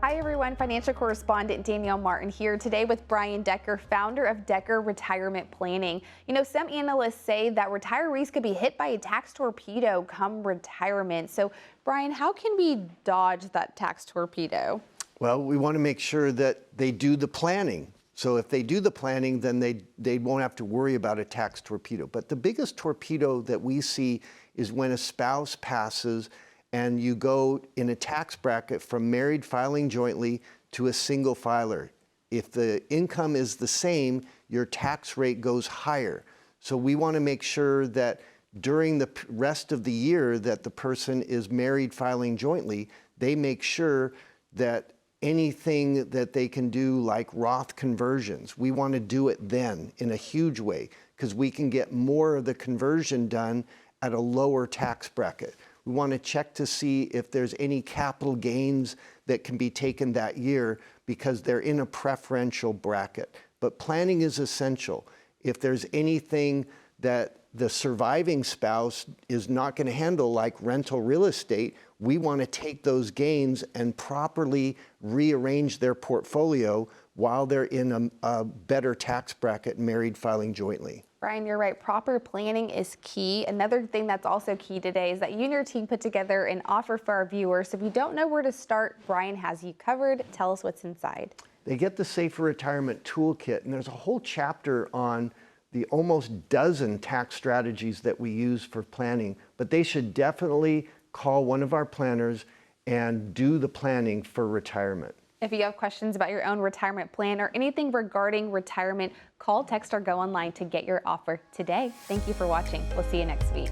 Hi everyone, financial correspondent Danielle Martin here today with Brian Decker, founder of Decker Retirement Planning. You know, some analysts say that retirees could be hit by a tax torpedo come retirement. So Brian, how can we dodge that tax torpedo? Well, we want to make sure that they do the planning. So if they do the planning, then they won't have to worry about a tax torpedo. But the biggest torpedo that we see is when a spouse passes and you go in a tax bracket from married filing jointly to a single filer. If the income is the same, your tax rate goes higher. So we want to make sure that during the rest of the year that the person is married filing jointly, they make sure that anything that they can do like Roth conversions, we want to do it then in a huge way because we can get more of the conversion done at a lower tax bracket. We want to check to see if there's any capital gains that can be taken that year because they're in a preferential bracket. But planning is essential. If there's anything that the surviving spouse is not going to handle, like rental real estate, we want to take those gains and properly rearrange their portfolio while they're in a better tax bracket married filing jointly. Brian, you're right. Proper planning is key. Another thing that's also key today is that you and your team put together an offer for our viewers. So if you don't know where to start, Brian has you covered. Tell us what's inside. They get the Safer Retirement Toolkit, and there's a whole chapter on the almost dozen tax strategies that we use for planning, but they should definitely call one of our planners and do the planning for retirement. If you have questions about your own retirement plan or anything regarding retirement, call, text, or go online to get your offer today. Thank you for watching. We'll see you next week.